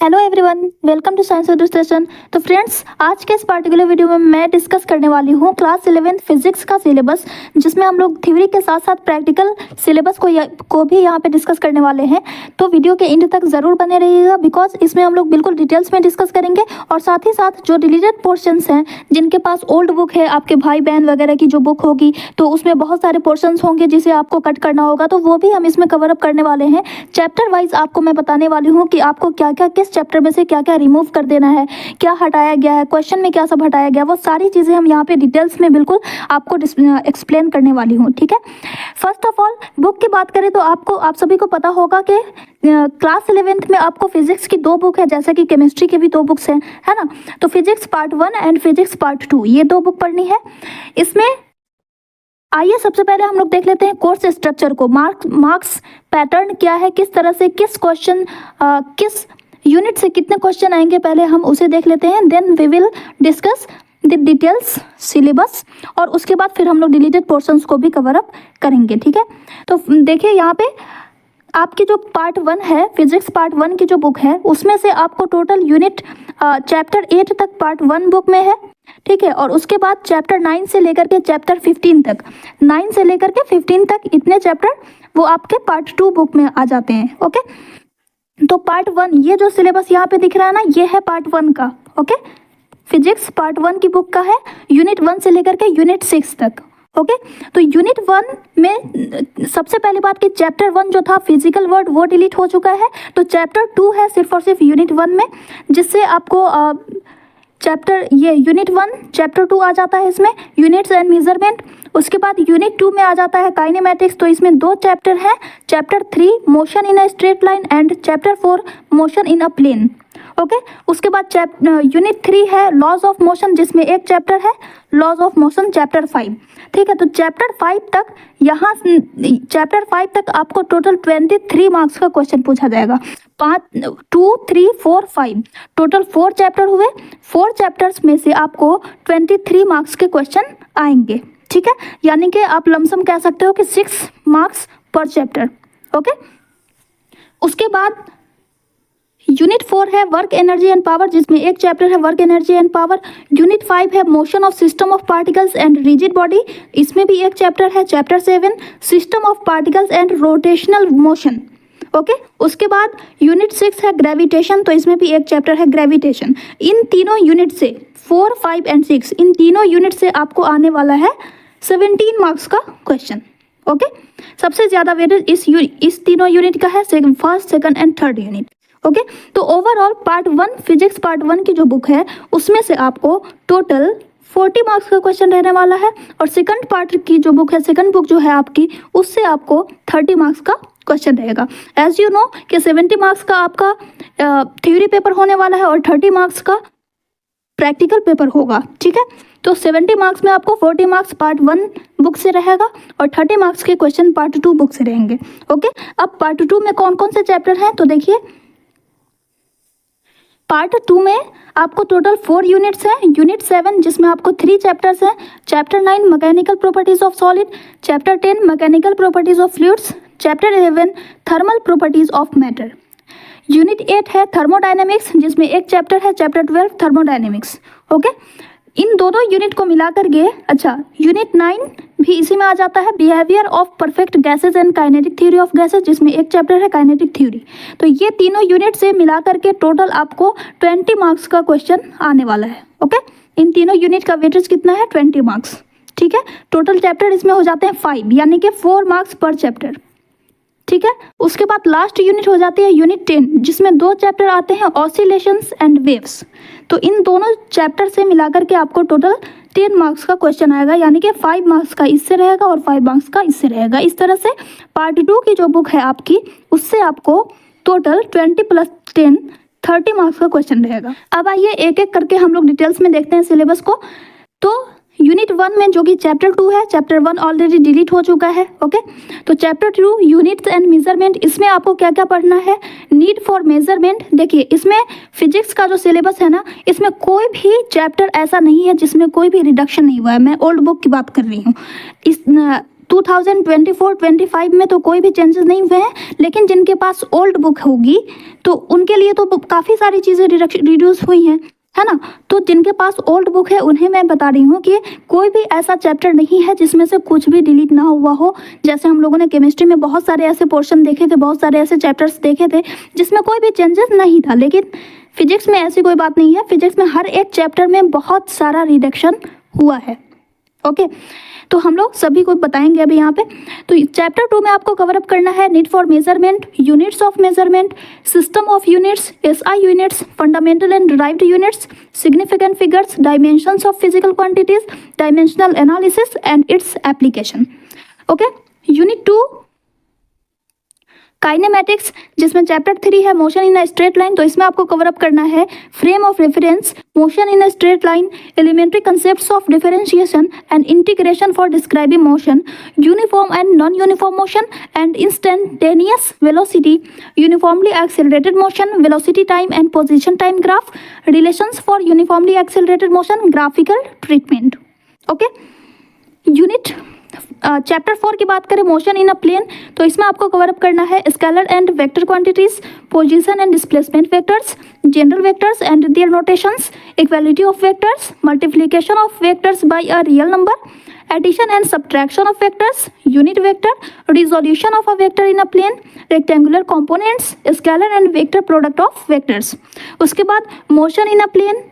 Hello everyone, welcome to science education. तो friends, आज के इस पार्टिकुलर वीडियो में मैं डिस्कस करने वाली हूँ क्लास 11th फिजिक्स का सिलेबस, जिसमें हम लोग थ्योरी के साथ साथ प्रैक्टिकल सिलेबस को भी यहाँ पे डिस्कस करने वाले हैं। तो वीडियो के एंड तक ज़रूर बने रहिएगा, बिकॉज इसमें हम लोग बिल्कुल डिटेल्स में डिस्कस करेंगे और साथ ही साथ जो डिलीटेड पोर्शंस हैं, जिनके पास ओल्ड बुक है, आपके भाई बहन वगैरह की जो बुक होगी, तो उसमें बहुत सारे पोर्शंस होंगे जिसे आपको कट करना होगा, तो वो भी हम इसमें कवर अप करने वाले हैं। चैप्टर वाइज आपको मैं बताने वाली हूँ कि आपको क्या क्या किस चैप्टर में से क्या क्या रिमूव कर देना है, क्या हटाया गया है, क्वेश्चन में क्या सब हटाया गया, वो सारी चीज़ें हम यहाँ पे डिटेल्स में बिल्कुल आपको एक्सप्लेन करने वाली हूँ। ठीक है, फर्स्ट ऑफ ऑल बुक की बात करें तो आप सभी को पता होगा कि क्लास 11th में आपको फिजिक्स की दो बुक है, जैसा कि केमिस्ट्री की भी दो बुक्स हैं, है ना। तो physics part 1 and physics part 2, ये दो बुक पढ़नी है। इसमें आइए सबसे पहले हम लोग देख लेते हैं कोर्स स्ट्रक्चर को। मार्क्स पैटर्न क्या है, किस तरह से किस क्वेश्चन किस यूनिट से कितने क्वेश्चन आएंगे, पहले हम उसे देख लेते हैं। Then we will discuss the details syllabus, और उसके बाद फिर हम लोग डिलीटेड पोर्शंस को भी कवर अप करेंगे। ठीक है, तो देखिए यहाँ पे आपकी जो पार्ट 1 है, फिजिक्स पार्ट 1 की जो बुक है, उसमें से आपको टोटल यूनिट चैप्टर 8 तक पार्ट 1 बुक में है। ठीक है, और उसके बाद चैप्टर 9 से लेकर के चैप्टर 15 तक, 9 से लेकर के 15 तक इतने चैप्टर वो आपके पार्ट 2 बुक में आ जाते हैं। ओके, तो पार्ट 1, ये जो सिलेबस यहाँ पे दिख रहा है ना, ये है पार्ट 1 का। ओके, फिजिक्स पार्ट 1 की बुक का है, यूनिट 1 से लेकर के यूनिट 6 तक। ओके, तो यूनिट 1 में सबसे पहली बात कि चैप्टर 1 जो था फिजिकल वर्ड, वो डिलीट हो चुका है। तो चैप्टर 2 है सिर्फ और सिर्फ यूनिट 1 में, जिससे आपको यूनिट 1 चैप्टर 2 आ जाता है इसमें, यूनिट्स एंड मेजरमेंट। उसके बाद यूनिट 2 में आ जाता है काइनेमेटिक्स, तो इसमें दो चैप्टर हैं, chapter 3 motion in a straight line and chapter 4 motion in a plane. Okay, उसके बाद यूनिट 3 है लॉज ऑफ मोशन, जिसमें एक चैप्टर है लॉज ऑफ मोशन चैप्टर 5। ठीक है, तो चैप्टर 5 तक चैप्टर 5 तक आपको टोटल 23 मार्क्स का क्वेश्चन पूछा जाएगा। 2, 3, 4, 5 टोटल 4 चैप्टर हुए। 4 चैप्टर्स में से आपको 23 मार्क्स के क्वेश्चन आएंगे। ठीक है, यानी कि आप लमसम कह सकते हो कि 6 मार्क्स पर चैप्टर। ओके, उसके बाद यूनिट 4 है वर्क एनर्जी एंड पावर, जिसमें एक चैप्टर है work energy and power. Unit 5 है motion of system of particles and rigid body, इसमें भी एक चैप्टर है chapter 7 system of particles and rotational motion. Okay, उसके बाद यूनिट 6 है ग्रेविटेशन, तो इसमें भी एक चैप्टर है ग्रेविटेशन। इन तीनों यूनिट से 4, 5 एंड 6, इन तीनों यूनिट से आपको आने वाला है 17 मार्क्स का क्वेश्चन। ओके, सबसे ज़्यादा वेटेज इस तीनों यूनिट का है, first, second and third unit. Okay, तो ओवरऑल पार्ट 1 फिजिक्स पार्ट 1 की जो बुक है, उसमें से आपको टोटल 40 मार्क्स का क्वेश्चन रहने वाला है, और सेकंड पार्ट की जो बुक है, सेकंड बुक जो है आपकी, उससे आपको 30 मार्क्स का क्वेश्चन रहेगा। एज यू नो कि 70 मार्क्स का आपका थ्योरी पेपर होने वाला है और 30 मार्क्स का प्रैक्टिकल पेपर होगा। ठीक है, तो 70 मार्क्स में आपको 40 मार्क्स पार्ट 1 बुक से रहेगा और 30 मार्क्स के क्वेश्चन पार्ट 2 बुक से रहेंगे। ओके, अब पार्ट 2 में कौन कौन से चैप्टर हैं, तो देखिए पार्ट 2 में आपको टोटल 4 यूनिट्स हैं। यूनिट 7 जिसमें आपको 3 चैप्टर्स हैं, chapter 9 mechanical properties of solid, chapter 10 mechanical properties of fluids, chapter 11 thermal properties of matter. Unit 8 है थर्मोडायनेमिक्स, जिसमें एक चैप्टर है चैप्टर 12 थर्मोडायनेमिक्स। ओके, इन दोनों यूनिट को मिलाकर के, अच्छा यूनिट 9 भी इसी में आ जाता है, behaviour of perfect gases and kinetic theory of gases, जिसमें एक चैप्टर है काइनेटिक थ्योरी। तो ये तीनों यूनिट से मिलाकर के टोटल आपको 20 मार्क्स का क्वेश्चन आने वाला है। ओके, इन तीनों यूनिट का वेटेज कितना है, 20 मार्क्स। ठीक है, टोटल चैप्टर इसमें हो जाते हैं 5, यानी कि 4 मार्क्स पर चैप्टर। ठीक है, उसके बाद लास्ट यूनिट हो जाती है यूनिट 10, जिसमें 2 चैप्टर आते हैं ऑसिलेशंस एंड वेव्स। तो इन दोनों चैप्टर से मिलाकर के आपको टोटल 10 मार्क्स का क्वेश्चन आएगा, यानी कि 5 मार्क्स का इससे रहेगा और 5 मार्क्स का इससे रहेगा। इस तरह से पार्ट 2 की जो बुक है आपकी, उससे आपको टोटल 20 + 10 30 मार्क्स का क्वेश्चन रहेगा। अब आइए एक एक करके हम लोग डिटेल्स में देखते हैं सिलेबस को। तो यूनिट 1 में जो कि चैप्टर 2 है, चैप्टर 1 ऑलरेडी डिलीट हो चुका है। ओके, तो चैप्टर 2 यूनिट्स एंड मेजरमेंट, इसमें आपको क्या क्या पढ़ना है, नीड फॉर मेजरमेंट। देखिए इसमें फिजिक्स का जो सिलेबस है ना, इसमें कोई भी चैप्टर ऐसा नहीं है जिसमें कोई भी रिडक्शन नहीं हुआ है। मैं ओल्ड बुक की बात कर रही हूँ। 2024-25 में तो कोई भी चेंजेस नहीं हुए हैं, लेकिन जिनके पास ओल्ड बुक होगी तो उनके लिए तो काफ़ी सारी चीज़ें रिड्यूस हुई हैं, है ना। तो जिनके पास ओल्ड बुक है उन्हें मैं बता रही हूँ कि कोई भी ऐसा चैप्टर नहीं है जिसमें से कुछ भी डिलीट ना हुआ हो। जैसे हम लोगों ने केमिस्ट्री में बहुत सारे ऐसे पोर्शन देखे थे, बहुत सारे ऐसे चैप्टर्स देखे थे जिसमें कोई भी चेंजेस नहीं था, लेकिन फिजिक्स में ऐसी कोई बात नहीं है। फिजिक्स में हर एक चैप्टर में बहुत सारा रिडक्शन हुआ है। ओके, तो हम लोग सभी को बताएंगे अभी यहाँ पे। तो चैप्टर 2 में आपको कवर अप करना है need for measurement, units of measurement, system of units, SI units, fundamental and derived units, significant figures, dimensions of physical quantities, dimensional analysis and its application. Okay, unit 2 kinematics, जिसमें chapter 3 है motion in a straight line. तो इसमें आपको cover up करना है frame of reference, motion in a straight line, elementary concepts of differentiation and integration for describing motion, uniform and non uniform motion and instantaneous velocity, uniformly accelerated motion, velocity time and position time graph, relations for uniformly accelerated motion, graphical treatment. Okay, unit chapter 4 की बात करें motion in a plane, तो इसमें आपको cover up करना है scalar and vector quantities, position and displacement vectors, general vectors and their notations, equality of vectors, multiplication of vectors by a real number, addition and subtraction of vectors, unit vector, resolution of a vector in a plane, rectangular components, scalar and vector product of vectors. उसके बाद motion in a plane,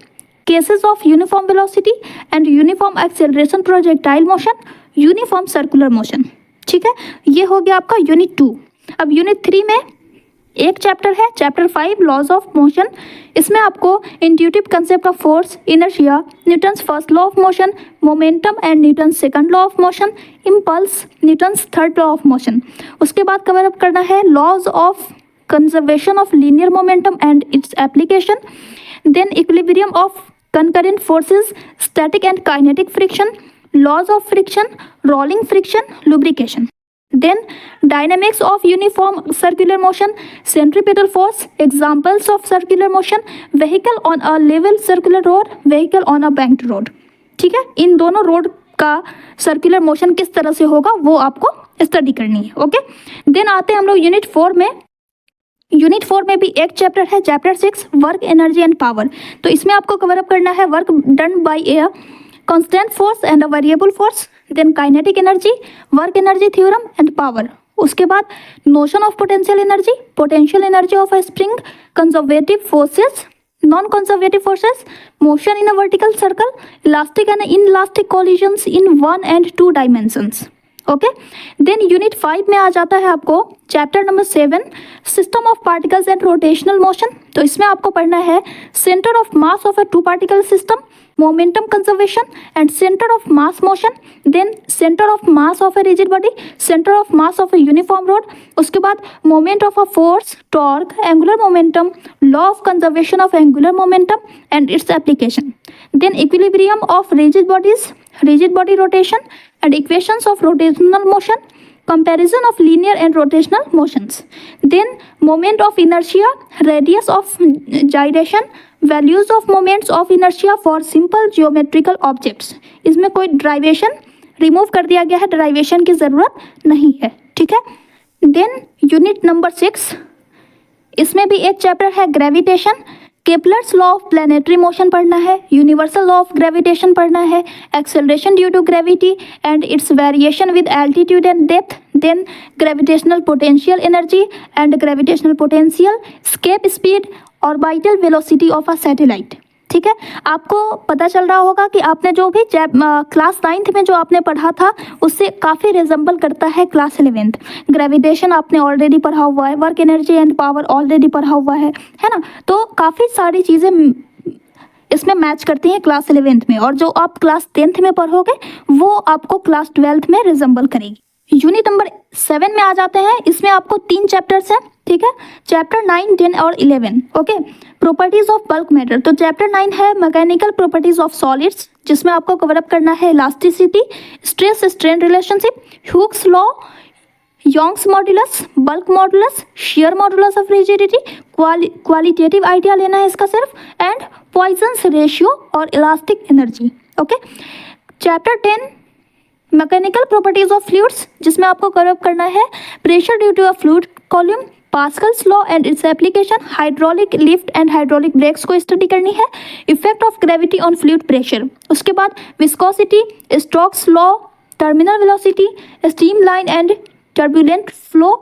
cases of uniform velocity and uniform acceleration projectile motion, uniform circular motion. ठीक है, ये हो गया आपका unit 2। अब unit 3 में एक चैप्टर है, चैप्टर 5 लॉज ऑफ मोशन। इसमें आपको intuitive concept of force, inertia, Newton's first law of motion, momentum and Newton's second law of motion, impulse, Newton's third law of motion. उसके बाद कवर अप करना है laws of conservation of linear momentum and its application, then equilibrium of concurrent forces, static and kinetic friction, laws of friction, rolling friction, lubrication. Then dynamics of uniform circular motion, centripetal force, examples of circular motion, vehicle on a level circular road, vehicle on a banked road. ठीक है, इन दोनों road का circular motion किस तरह से होगा वो आपको स्टडी करनी है। ओके, देन आते हैं हम लोग यूनिट 4 में। यूनिट 4 में भी एक चैप्टर है, chapter 6 work, energy and power. तो इसमें आपको कवर अप करना है work done by a constant force and a variable force, then kinetic energy, work energy theorem and power. उसके बाद notion of potential energy of a spring, conservative forces, non conservative forces, motion in a vertical circle, elastic and inelastic collisions in 1 and 2 dimensions. Okay, then unit 5 में आ जाता है आपको chapter number 7 system of particles and rotational motion. तो इसमें आपको पढ़ना है centre of mass of a 2 particle system, momentum conservation and centre of mass motion, then centre of mass of a rigid body, centre of mass of a uniform rod. उसके बाद moment of a force, torque, angular momentum, law of conservation of angular momentum and its application, then equilibrium of rigid bodies, rigid body rotation and equations of rotational motion, comparison of linear and rotational motions, then moment of inertia, radius of gyration, values of moments of inertia for simple geometrical objects। इसमें कोई derivation remove कर दिया गया है, derivation की ज़रूरत नहीं है। ठीक है, देन यूनिट नंबर 6, इसमें भी एक चैप्टर है gravitation, Kepler's law of planetary motion पढ़ना है, यूनिवर्सल लॉ ऑफ ग्रेविटेशन पढ़ना है, acceleration due to gravity and its variation with altitude and depth, then gravitational potential energy and gravitational potential, escape speed, orbital velocity of a satellite. ठीक है, आपको पता चल रहा होगा कि आपने जो भी क्लास 9th में जो आपने पढ़ा था उससे काफ़ी रिजेंबल करता है क्लास 11th। ग्रेविटेशन आपने ऑलरेडी पढ़ा हुआ है, work energy and power already पढ़ा हुआ है ना। तो काफ़ी सारी चीज़ें इसमें मैच करती हैं क्लास 11th में, और जो आप क्लास 10th में पढ़ोगे वो आपको क्लास 12th में रिजेंबल करेगी। यूनिट नंबर 7 में आ जाते हैं। इसमें आपको 3 चैप्टर्स हैं। ठीक है, चैप्टर 9, 10 और 11। Okay, properties of bulk matter. तो चैप्टर 9 है मैकेनिकल प्रॉपर्टीज ऑफ सॉलिड्स, जिसमें आपको कवर अप करना है elasticity, stress strain relationship, Hooke's law, Young's modulus, bulk modulus, shear modulus of rigidity, qualitative idea लेना है इसका सिर्फ, एंड पॉइजन्स रेशियो और elastic energy. Okay, chapter 10 mechanical properties of fluids, जिसमें आपको कवर अप करना है pressure due to a fluid column, Pascal's law and its application, hydraulic lift and hydraulic brakes को स्टडी करनी है, effect of gravity on fluid pressure. उसके बाद viscosity, Stokes law, terminal velocity, streamline and turbulent flow,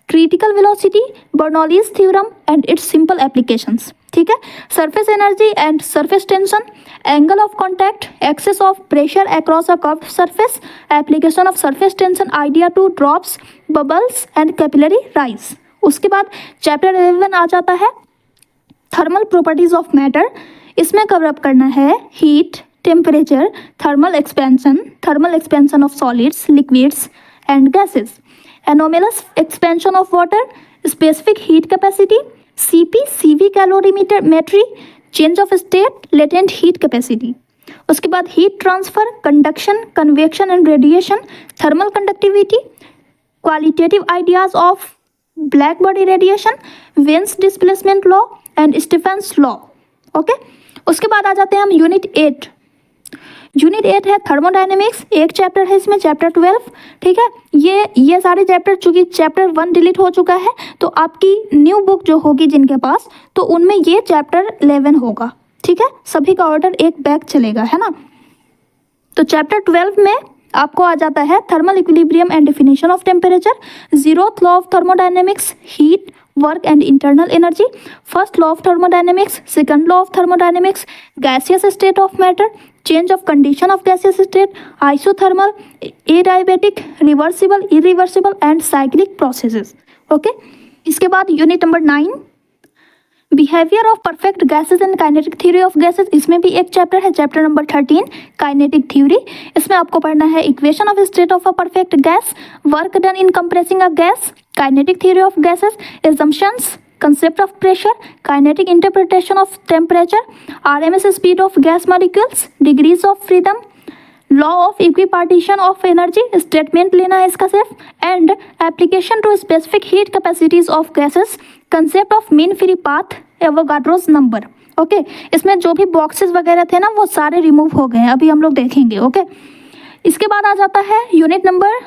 critical velocity, Bernoulli's theorem and its simple applications. ठीक है, surface energy and surface tension, angle of contact, excess of pressure across a curved surface, application of surface tension idea to drops, bubbles and capillary rise. उसके बाद chapter 11 आ जाता है thermal properties of matter. इसमें cover up करना है heat, temperature, thermal expansion of solids, liquids and gases, anomalous expansion of water, specific heat capacity, CV calorimetry, change of state, latent heat capacity. उसके बाद heat transfer, conduction, convection and radiation, thermal conductivity, qualitative ideas of black body radiation, veins displacement law and Stephen's law. Okay, उसके बाद आ जाते हैं हम unit 8। Unit 8 है thermodynamics, एक chapter है इसमें, चैप्टर 12। ठीक है, ये सारे चैप्टर, चूंकि चैप्टर 1 डिलीट हो चुका है तो आपकी न्यू बुक जो होगी जिनके पास, तो उनमें ये चैप्टर 11 होगा। ठीक है, सभी का ऑर्डर एक बैक चलेगा, है ना। तो चैप्टर 12 में आपको आ जाता है thermal equilibrium and definition of temperature, zeroth law of thermodynamics, heat, work and internal energy, first law of thermodynamics, second law of thermodynamics, gaseous state of matter, change of condition of gaseous state, isothermal, adiabatic, reversible, irreversible and cyclic processes. Okay, इसके बाद unit number 9 behaviour of perfect gases and kinetic theory of gases. इसमें भी एक chapter है, chapter number 13 kinetic theory. इसमें आपको पढ़ना है equation of state of a perfect gas, work done in compressing a gas, kinetic theory of gases, assumptions, concept of pressure, kinetic interpretation of temperature, RMS speed of gas molecules, degrees of freedom, law of equipartition of energy, statement लेना है इसका सिर्फ, and application to specific heat capacities of gases, concept of mean free path, Avogadro's number. Okay, इसमें जो भी boxes वगैरह थे ना वो सारे रिमूव हो गए हैं, अभी हम लोग देखेंगे। ओके, इसके बाद आ जाता है यूनिट नंबर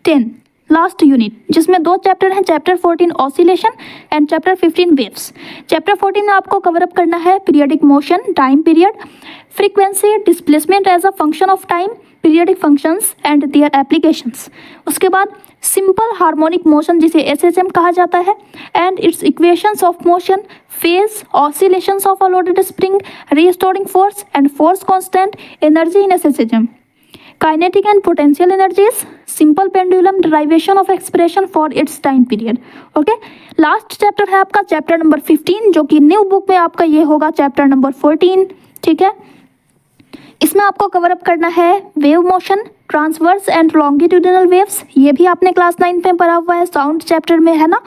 10, लास्ट यूनिट, जिसमें 2 चैप्टर हैं, chapter 14 oscillation and chapter 15 waves. Chapter 14 में आपको कवर अप करना है periodic motion, time period, frequency, displacement as a function of time, periodic functions and their applications. उसके बाद सिंपल हार्मोनिक मोशन, जिसे SHM कहा जाता है, and its equations of motion, phase, oscillations of a loaded spring, restoring force and force constant, energy in SHM, kinetic and potential energies, simple pendulum, derivation of expression for its time period. Okay, last chapter है आपका chapter number 15, जो कि new book में आपका ये होगा chapter number 14। ठीक है, इसमें आपको कवर अप करना है wave motion, transverse and longitudinal waves, ये भी आपने क्लास 9 में पढ़ा हुआ है, साउंड चैप्टर में, है ना।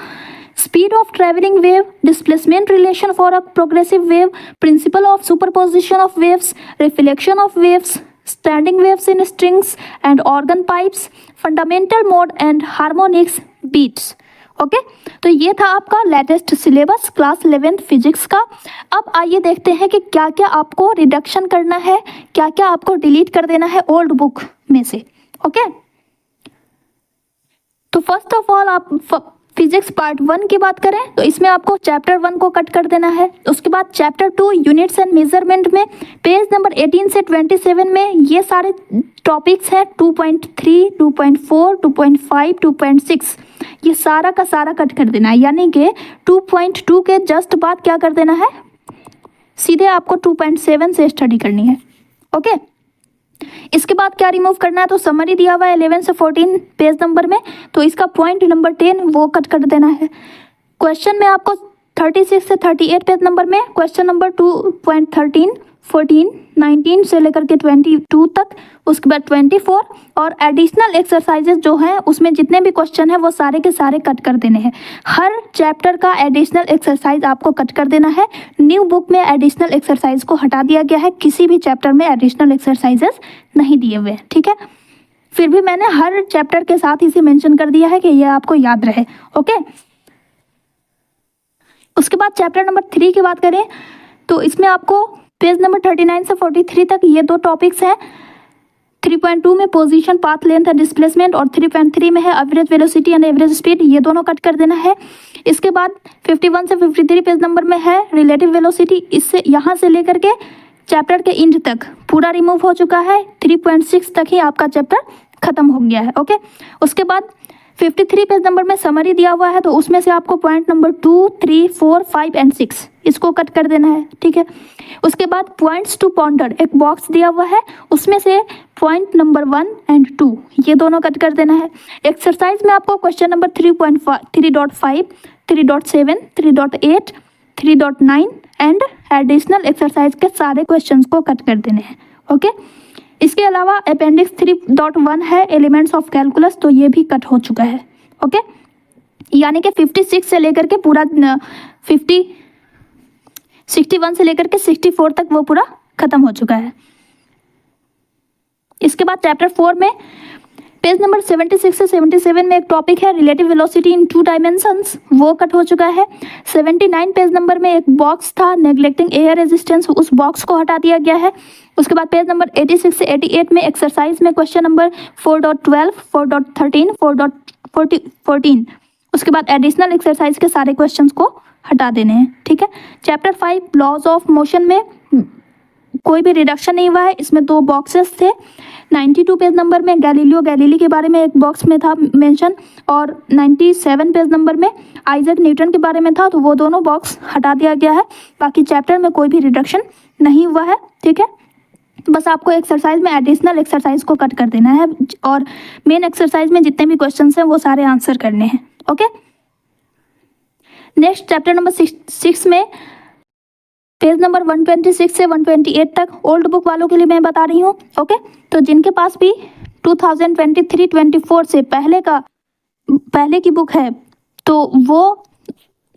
Speed of travelling wave, displacement relation for a progressive wave, principle of superposition of waves, reflection of waves, standing waves in strings and organ pipes, fundamental mode and harmonics beats. Okay, तो ये था आपका latest syllabus class 11 physics का। अब आइए देखते हैं कि क्या क्या आपको रिडक्शन करना है, क्या क्या आपको डिलीट कर देना है ओल्ड बुक में से। ओके, तो फर्स्ट ऑफ ऑल आप फिजिक्स पार्ट 1 की बात करें तो इसमें आपको चैप्टर 1 को कट कर देना है। उसके बाद चैप्टर 2 यूनिट्स एंड मेजरमेंट में पेज नंबर 18 से 27 में ये सारे टॉपिक्स हैं, 2.3, 2.4, 2.5, 2.6, ये सारा का सारा कट कर देना है, यानी कि 2.2 के जस्ट बाद क्या कर देना है, सीधे आपको 2.7 से स्टडी करनी है। ओके, इसके बाद क्या रिमूव करना है, तो समरी दिया हुआ है 11 से 14 पेज नंबर में, तो इसका पॉइंट नंबर 10 वो कट कर देना है। क्वेश्चन में आपको 36 से 38 पेज नंबर में क्वेश्चन नंबर 2.13, 14, 19 से लेकर के 22 तक, उसके बाद 24 और एडिशनल एक्सरसाइजेज जो हैं उसमें जितने भी क्वेश्चन हैं वो सारे के सारे कट कर देने हैं। हर चैप्टर का एडिशनल एक्सरसाइज आपको कट कर देना है। न्यू बुक में एडिशनल एक्सरसाइज को हटा दिया गया है, किसी भी चैप्टर में एडिशनल एक्सरसाइजेस नहीं दिए हुए, ठीक है। फिर भी मैंने हर चैप्टर के साथ इसे मेंशन कर दिया है कि ये आपको याद रहे। ओके, उसके बाद चैप्टर नंबर 3 की बात करें तो इसमें आपको पेज नंबर 39 से 43 तक ये 2 टॉपिक्स हैं, 3.2 में position, path length and displacement, और 3.3 में है average velocity and average speed, ये दोनों कट कर देना है। इसके बाद 51 से 53 पेज नंबर में है रिलेटिव वेलोसिटी, इससे यहाँ से लेकर के चैप्टर के एंड तक पूरा रिमूव हो चुका है। 3.6 तक ही आपका चैप्टर खत्म हो गया है। ओके, उसके बाद 53 पेज नंबर में समरी दिया हुआ है, तो उसमें से आपको पॉइंट नंबर 2, 3, 4, 5 एंड 6 इसको कट कर देना है। ठीक है, उसके बाद पॉइंट्स टू पॉन्डर एक बॉक्स दिया हुआ है, उसमें से पॉइंट नंबर 1 एंड 2 ये दोनों कट कर देना है। एक्सरसाइज में आपको question number 3.5, 3.7, 3.8, 3.9 and additional exercise के सारे क्वेश्चंस को कट कर देने हैं। ओके, इसके अलावा अपेंडिक्स 3.1 है एलिमेंट्स ऑफ कैलकुलस, तो ये भी कट हो चुका है। ओके, यानी कि 56 से लेकर के पूरा 61 से लेकर के 64 तक वो पूरा खत्म हो चुका है। इसके बाद चैप्टर 4 में पेज नंबर 76 से 77 में एक टॉपिक है रिलेटिव वेलोसिटी इन 2 डायमेंशंस, वो कट हो चुका है। 79 पेज नंबर में एक बॉक्स था नेग्लेक्टिंग एयर रेजिस्टेंस, उस बॉक्स को हटा दिया गया है। उसके बाद पेज नंबर 86 से 88 में एक्सरसाइज में क्वेश्चन नंबर 4.12, 4.13, 4.14, उसके बाद एडिशनल एक्सरसाइज के सारे क्वेश्चंस को हटा देने हैं। ठीक है, चैप्टर 5 लॉज ऑफ मोशन में कोई भी रिडक्शन नहीं हुआ है, इसमें 2 बॉक्सेस थे। 92 पेज नंबर में गैलीलियो गैलीली के बारे में एक बॉक्स में था मेंशन, और 97 पेज नंबर में आइजैक न्यूटन के बारे में था, तो वो दोनों बॉक्स हटा दिया गया है। बाकी चैप्टर में कोई भी रिडक्शन नहीं हुआ है। ठीक है, बस आपको एक्सरसाइज में एडिशनल एक्सरसाइज को कट कर देना है, और मेन एक्सरसाइज में जितने भी क्वेश्चन हैं वो सारे आंसर करने हैं। ओके, नेक्स्ट चैप्टर नंबर 6 में पेज नंबर 126 से 128 तक ओल्ड बुक वालों के लिए मैं बता रही हूँ। ओके, तो जिनके पास भी 2023-24 से पहले की बुक है, तो वो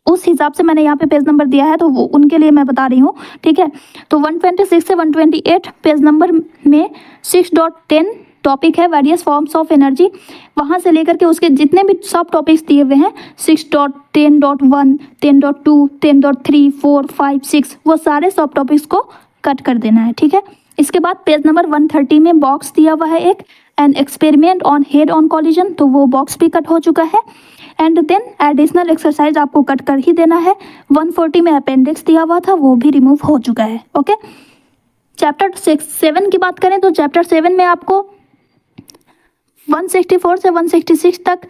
उस हिसाब से मैंने यहाँ पे पेज नंबर दिया है, तो वो उनके लिए मैं बता रही हूँ। ठीक है, तो 126 से 128 पेज नंबर में 6.10 टॉपिक है वेरियस फॉर्म्स ऑफ एनर्जी, वहाँ से लेकर के उसके जितने भी सब टॉपिक्स दिए हुए हैं 6.10.1, 10.2, 10.3, 4, 5, 6 वो सारे सब टॉपिक्स को कट कर देना है। ठीक है, इसके बाद पेज नंबर 130 में बॉक्स दिया हुआ है एक an experiment on head on collision, तो वो बॉक्स भी कट हो चुका है। एंड देन एडिशनल एक्सरसाइज आपको कट कर ही देना है। 140 में अपेंडिक्स दिया हुआ था, वो भी रिमूव हो चुका है। ओके, चैप्टर 7 की बात करें तो चैप्टर 7 में आपको 164 से 166 तक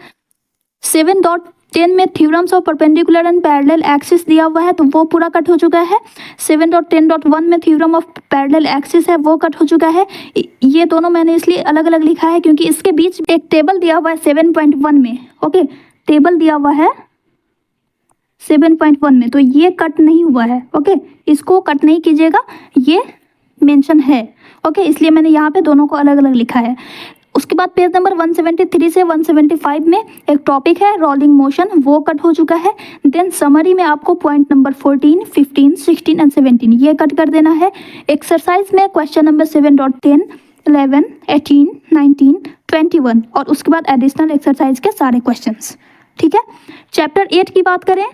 7.10 में theorems of perpendicular and parallel axis दिया हुआ है, तो वो पूरा कट हो चुका है। 7.10.1 में थ्योरम ऑफ पैरेलल एक्सिस है, वो कट हो चुका है। ये दोनों मैंने इसलिए अलग अलग लिखा है क्योंकि इसके बीच एक टेबल दिया हुआ है 7.1 में। ओके, टेबल दिया हुआ है 7.1 में, तो ये कट नहीं हुआ है। ओके, इसको कट नहीं कीजिएगा, ये मेंशन है। ओके, इसलिए मैंने यहाँ पे दोनों को अलग अलग लिखा है। उसके बाद पेज नंबर 173 से 175 में एक टॉपिक है रोलिंग मोशन, वो कट हो चुका है। देन समरी में आपको पॉइंट नंबर 14, 15, 16 एंड 17 ये कट कर देना है। एक्सरसाइज में क्वेश्चन नंबर 7.10, 11, 18, 19, 21 और उसके बाद एडिशनल एक्सरसाइज के सारे क्वेश्चंस। ठीक है, चैप्टर 8 की बात करें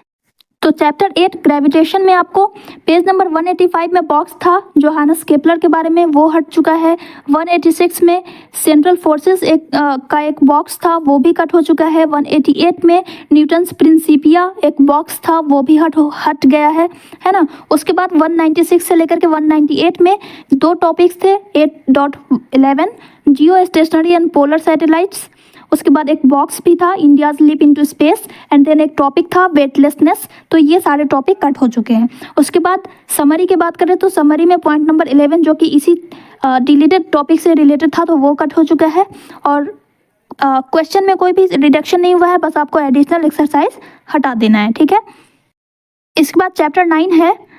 तो चैप्टर 8 ग्रेविटेशन में आपको पेज नंबर 185 में बॉक्स था जोहानस केपलर के बारे में, वो हट चुका है। 186 में सेंट्रल फोर्सेस का एक बॉक्स था, वो भी कट हो चुका है। 188 में न्यूटन्स प्रिंसिपिया एक बॉक्स था, वो भी हट गया है ना। उसके बाद 196 से लेकर के 198 में 2 टॉपिक्स थे। 8.11 geostationary and polar satellites, उसके बाद एक बॉक्स भी था India's leap into space, and then एक टॉपिक था वेटलेसनेस। तो ये सारे टॉपिक कट हो चुके हैं। उसके बाद समरी की बात करें तो समरी में पॉइंट नंबर 11 जो कि इसी डिलीटेड टॉपिक से रिलेटेड था, तो वो कट हो चुका है। और क्वेश्चन में कोई भी रिडक्शन नहीं हुआ है, बस आपको एडिशनल एक्सरसाइज हटा देना है। ठीक है, इसके बाद चैप्टर 9 है।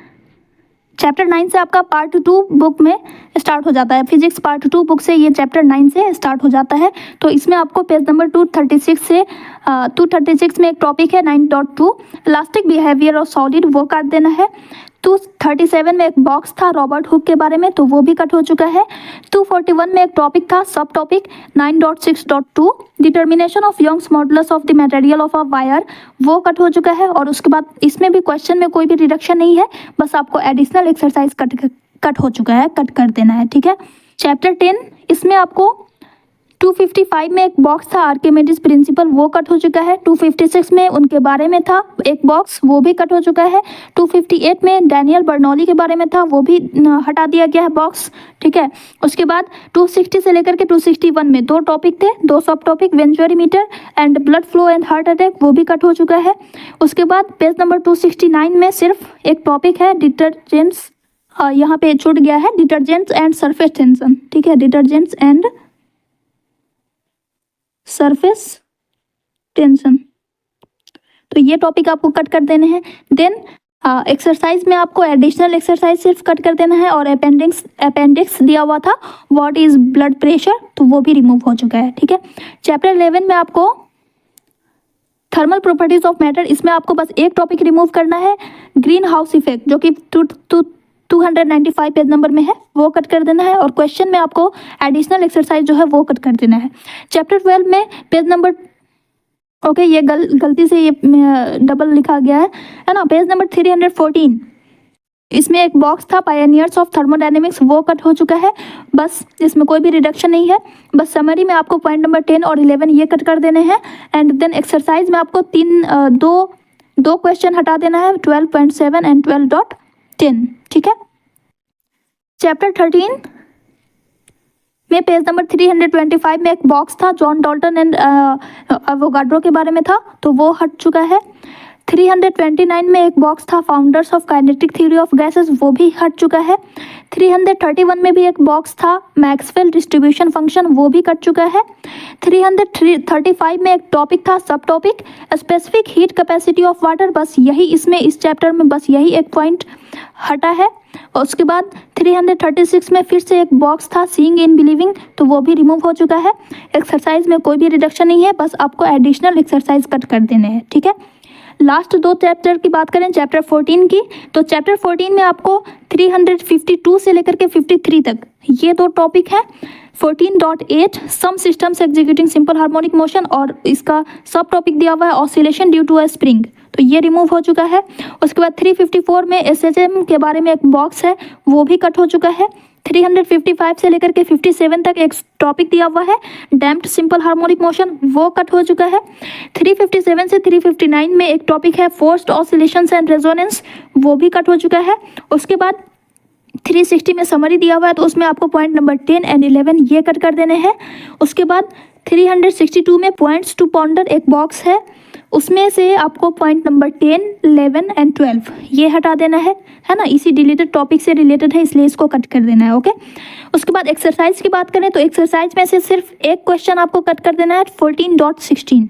चैप्टर 9 से आपका पार्ट 2 बुक में स्टार्ट हो जाता है। फिजिक्स पार्ट 2 बुक से ये चैप्टर 9 से स्टार्ट हो जाता है। तो इसमें आपको पेज नंबर 236 में एक टॉपिक है 9.2 इलास्टिक बिहेवियर ऑफ सॉलिड, वो काट देना है। 237 में एक बॉक्स था रॉबर्ट हुक के बारे में, तो वो भी कट हो चुका है। 241 में एक टॉपिक था सब topic 9.6.2 determination of Young's modulus of the material of a wire, वो कट हो चुका है। और उसके बाद इसमें भी क्वेश्चन में कोई भी रिडक्शन नहीं है, बस आपको एडिशनल एक्सरसाइज कट हो चुका है, कट कर देना है। ठीक है, चैप्टर 10 इसमें आपको 255 में एक बॉक्स था आर्किमिडीज प्रिंसिपल, वो कट हो चुका है। 256 में उनके बारे में था एक बॉक्स, वो भी कट हो चुका है। 258 में डैनियल बर्नौली के बारे में था, वो भी हटा दिया गया है बॉक्स, ठीक है। उसके बाद 260 से लेकर के 261 में दो टॉपिक थे, दो सब topic, venturimeter and blood flow and heart attack, वो भी कट हो चुका है। उसके बाद पेज नंबर 269 में सिर्फ एक टॉपिक है डिटर्जेंट्स, यहाँ पे छूट गया है, डिटर्जेंट्स एंड सरफेस टेंशन, ठीक है, डिटर्जेंट्स एंड सरफेस टेंशन, तो ये टॉपिक आपको कट कर देने हैं। देन एक्सरसाइज में आपको एडिशनल एक्सरसाइज सिर्फ कट कर देना है, और अपेंडिक्स दिया हुआ था व्हाट इज ब्लड प्रेशर, तो वो भी रिमूव हो चुका है, ठीक है। चैप्टर 11 में आपको थर्मल प्रॉपर्टीज ऑफ मैटर, इसमें आपको बस एक टॉपिक रिमूव करना है, ग्रीन हाउस इफेक्ट, जो कि 295 पेज नंबर में है, वो कट कर देना है। और क्वेश्चन में आपको एडिशनल एक्सरसाइज जो है वो कट कर देना है। चैप्टर 12 में पेज नंबर, ओके ये गलती से ये डबल लिखा गया है ना, पेज नंबर 314, इसमें एक बॉक्स था पायनियर्स ऑफ थर्मोडायनेमिक्स, वो कट हो चुका है, बस इसमें कोई भी रिडक्शन नहीं है। बस समरी में आपको पॉइंट नंबर 10 और 11 ये कट कर देने हैं। एंड देन एक्सरसाइज में आपको दो क्वेश्चन हटा देना है, 12.7 एंड 12.10, ठीक है। चैप्टर 13 में पेज नंबर 325 में एक बॉक्स था जॉन डॉल्टन एंड एवोगाड्रो के बारे में था, तो वो हट चुका है। 329 में एक बॉक्स था founders of kinetic theory of gases, वो भी हट चुका है। 331 में भी एक बॉक्स था मैक्सवेल डिस्ट्रीब्यूशन फंक्शन, वो भी कट चुका है। 335 में एक टॉपिक था सब topic specific heat capacity of water, बस यही इसमें इस चैप्टर में बस यही एक पॉइंट हटा है। और उसके बाद 336 में फिर से एक बॉक्स था सीइंग इन बिलीविंग, तो वो भी रिमूव हो चुका है। एक्सरसाइज में कोई भी रिडक्शन नहीं है, बस आपको एडिशनल एक्सरसाइज कट कर देने हैं, ठीक है। लास्ट दो चैप्टर की बात करें, चैप्टर 14 की, तो चैप्टर 14 में आपको 352 से लेकर के 53 तक ये दो टॉपिक हैं। 14.8 some systems executing simple harmonic motion, और इसका सब टॉपिक दिया हुआ है oscillation due to a spring, तो ये रिमूव हो चुका है। उसके बाद 354 में SHM के बारे में एक बॉक्स है, वो भी कट हो चुका है। 355 से लेकर के 57 तक एक टॉपिक दिया हुआ है डैम्प्ड सिंपल हार्मोनिक मोशन, वो कट हो चुका है। 357 से 359 में एक टॉपिक है फोर्स्ड ऑसिलेशंस एंड रेजोनेंस, वो भी कट हो चुका है। उसके बाद 360 में समरी दिया हुआ है, तो उसमें आपको पॉइंट नंबर 10 एंड 11 ये कट कर देने हैं। उसके बाद 362 में पॉइंट्स टू पॉन्डर एक बॉक्स है, उसमें से आपको पॉइंट नंबर 10, 11 एंड 12 ये हटा देना है ना, इसी डिलीटेड टॉपिक से रिलेटेड है, इसलिए इसको कट कर देना है, ओके। उसके बाद एक्सरसाइज की बात करें तो एक्सरसाइज में से सिर्फ एक क्वेश्चन आपको कट कर देना है 14.16,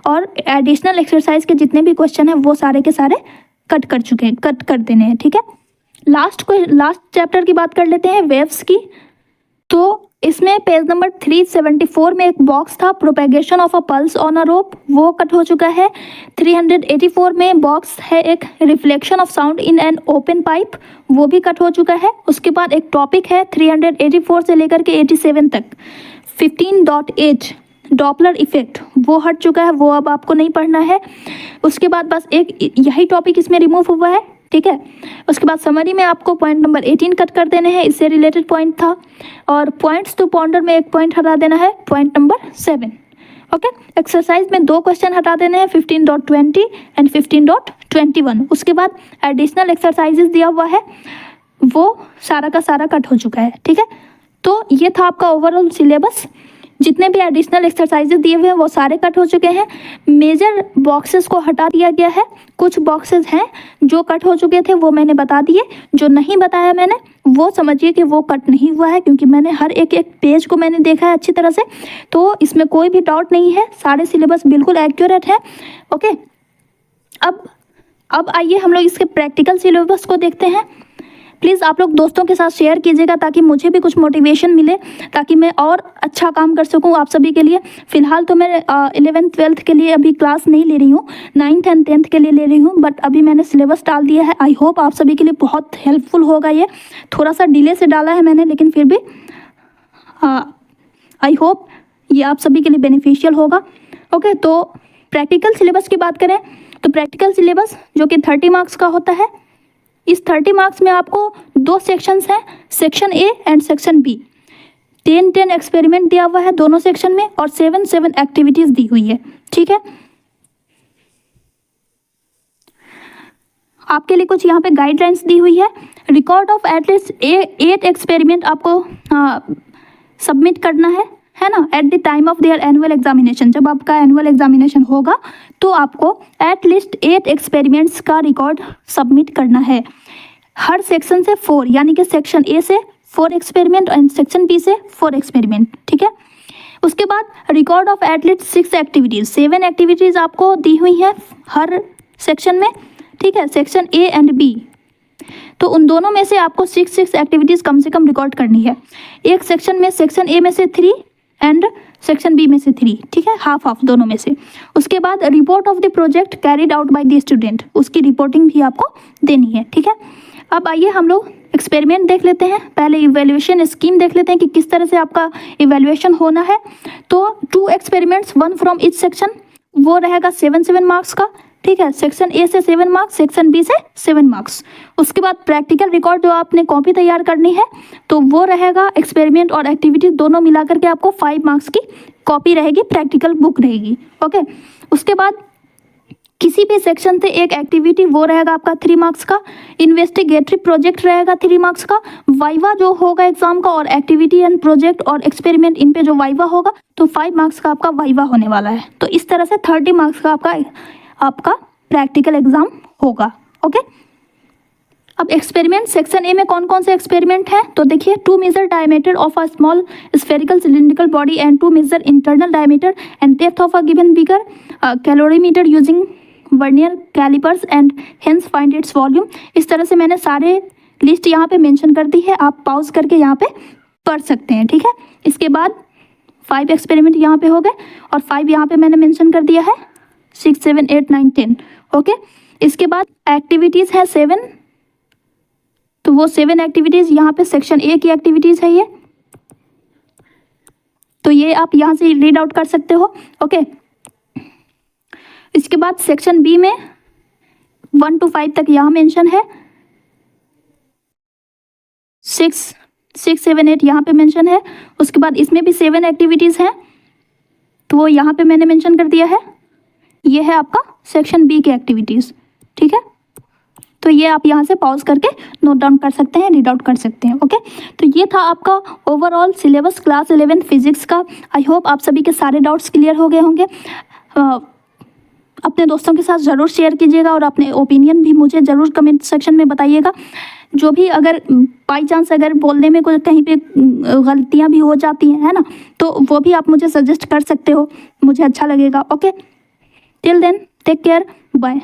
और एडिशनल एक्सरसाइज के जितने भी क्वेश्चन हैं वो सारे के सारे कट कर देने हैं, ठीक है। लास्ट चैप्टर की बात कर लेते हैं वेव्स की, तो इसमें पेज नंबर 374 में एक बॉक्स था propagation of a pulse on a rope, वो कट हो चुका है। 384 में बॉक्स है एक reflection of sound in an open pipe, वो भी कट हो चुका है। उसके बाद एक टॉपिक है 384 से लेकर के 87 तक 15.8 डॉपलर इफेक्ट, वो हट चुका है, वो अब आपको नहीं पढ़ना है। उसके बाद बस एक यही टॉपिक इसमें रिमूव हुआ है, ठीक है। उसके बाद समरी में आपको पॉइंट नंबर 18 कट कर देने हैं, इससे रिलेटेड पॉइंट था। और पॉइंट्स टू पॉन्डर में एक पॉइंट हटा देना है, पॉइंट नंबर 7, ओके। एक्सरसाइज में दो क्वेश्चन हटा देने हैं 15.20 एंड 15.21। उसके बाद एडिशनल एक्सरसाइजेस दिया हुआ है, वो सारा का सारा कट हो चुका है, ठीक है। तो ये था आपका ओवरऑल सिलेबस, जितने भी एडिशनल एक्सरसाइजेस दिए हुए हैं वो सारे कट हो चुके हैं। मेजर बॉक्सेस को हटा दिया गया है, कुछ बॉक्सेस हैं जो कट हो चुके थे वो मैंने बता दिए, जो नहीं बताया मैंने वो समझिए कि वो कट नहीं हुआ है, क्योंकि मैंने हर एक पेज को मैंने देखा है अच्छी तरह से, तो इसमें कोई भी डाउट नहीं है, सारे सिलेबस बिल्कुल एक्यूरेट है, ओके। अब आइए हम लोग इसके प्रैक्टिकल सिलेबस को देखते हैं। प्लीज़ आप लोग दोस्तों के साथ शेयर कीजिएगा ताकि मुझे भी कुछ मोटिवेशन मिले, ताकि मैं और अच्छा काम कर सकूं आप सभी के लिए। फ़िलहाल तो मैं 11th 12th के लिए अभी क्लास नहीं ले रही हूं, 9th एंड 10th के लिए ले रही हूं, बट अभी मैंने सिलेबस डाल दिया है। आई होप आप सभी के लिए बहुत हेल्पफुल होगा। ये थोड़ा सा डिले से डाला है मैंने, लेकिन फिर भी आई होप ये आप सभी के लिए बेनिफिशियल होगा, ओके। तो प्रैक्टिकल सिलेबस की बात करें तो प्रैक्टिकल सिलेबस जो कि 30 मार्क्स का होता है, इस 30 मार्क्स में आपको दो सेक्शंस हैं, section A and section B. 10 experiment दिया हुआ है दोनों सेक्शन में और 7 एक्टिविटीज दी हुई है। ठीक है, आपके लिए कुछ यहाँ पे गाइडलाइंस दी हुई है। रिकॉर्ड ऑफ एटलीस्ट 8 एक्सपेरिमेंट आपको सबमिट करना है ना, at the time of their annual examination. जब आपका एनुअल एग्जामिनेशन होगा तो आपको एटलीस्ट 8 एक्सपेरिमेंट्स का रिकॉर्ड सबमिट करना है। हर सेक्शन से 4, यानी कि सेक्शन ए से 4 एक्सपेरिमेंट एंड सेक्शन बी से 4 एक्सपेरिमेंट। ठीक है, उसके बाद record of at least 6 activities, 7 activities आपको दी हुई है हर सेक्शन में। ठीक है, सेक्शन ए एंड बी, तो उन दोनों में से आपको 6 एक्टिविटीज़ कम से कम रिकॉर्ड करनी है। एक सेक्शन में, सेक्शन ए में से 3 एंड सेक्शन बी में से 3। ठीक है, हाफ दोनों में से। उसके बाद report of the project carried out by the student, उसकी रिपोर्टिंग भी आपको देनी है। ठीक है, अब आइए हम लोग एक्सपेरिमेंट देख लेते हैं। पहले इवैल्यूएशन स्कीम देख लेते हैं कि किस तरह से आपका इवैल्यूएशन होना है। तो 2 एक्सपेरिमेंट्स, 1 फ्रॉम ईच सेक्शन, वो रहेगा 7 मार्क्स का। ठीक है, सेक्शन ए से 7 मार्क्स, सेक्शन बी से 7 मार्क्स। उसके बाद प्रैक्टिकल रिकॉर्ड जो आपने कॉपी तैयार करनी है तो वो रहेगा, एक्सपेरिमेंट और एक्टिविटी दोनों मिला करके आपको 5 मार्क्स की कॉपी रहेगी, प्रैक्टिकल बुक रहेगी। ओके, उसके बाद किसी भी सेक्शन से एक एक्टिविटी, वो रहेगा आपका 3 मार्क्स का। इन्वेस्टिगेटरी प्रोजेक्ट रहेगा 3 मार्क्स का। वाइवा जो होगा एग्जाम का, और एक्टिविटी एंड प्रोजेक्ट और एक्सपेरिमेंट, इन पे जो वाइवा होगा तो 5 मार्क्स का आपका वाइवा होने वाला है। तो इस तरह से 30 मार्क्स का आपका प्रैक्टिकल एग्जाम होगा। ओके, अब एक्सपेरिमेंट सेक्शन ए में कौन कौन से एक्सपेरिमेंट हैं तो देखिए, 2 measure diameter of a small spherical cylindrical body and 2 measure internal diameter and depth of a given beaker, calorimeter using vernier callipers and hence find its volume. इस तरह से मैंने सारे लिस्ट यहाँ पे मेंशन कर दी है, आप पॉज करके यहाँ पे पढ़ सकते हैं। ठीक है, इसके बाद 5 एक्सपेरिमेंट यहाँ पे हो गए और 5 यहाँ पे मैंने मेंशन कर दिया है, 6, 7, 8, 9, 10। ओके, इसके बाद एक्टिविटीज़ है 7, तो वो 7 एक्टिविटीज़ यहाँ पे सेक्शन ए की एक्टिविटीज़ है ये, तो ये आप यहाँ से रीड आउट कर सकते हो। ओके, इसके बाद सेक्शन बी में 1 to 5 तक यहाँ मेंशन है, 6, 7, 8 यहाँ पे मेंशन है। उसके बाद इसमें भी 7 एक्टिविटीज़ हैं, तो वो यहाँ पे मैंने मेंशन कर दिया है। ये है आपका सेक्शन बी की एक्टिविटीज़। ठीक है, तो ये आप यहाँ से पॉज करके नोट डाउन कर सकते हैं, रीड आउट कर सकते हैं। ओके, तो ये था आपका ओवरऑल सिलेबस क्लास 11 फिजिक्स का। आई होप आप सभी के सारे डाउट्स क्लियर हो गए होंगे। अपने दोस्तों के साथ ज़रूर शेयर कीजिएगा और अपने ओपिनियन भी मुझे ज़रूर कमेंट सेक्शन में बताइएगा। जो भी अगर बाई चांस अगर बोलने में कोई कहीं पे गलतियाँ भी हो जाती हैं, है ना, तो वो भी आप मुझे सजेस्ट कर सकते हो, मुझे अच्छा लगेगा। Okay, till then take care, bye.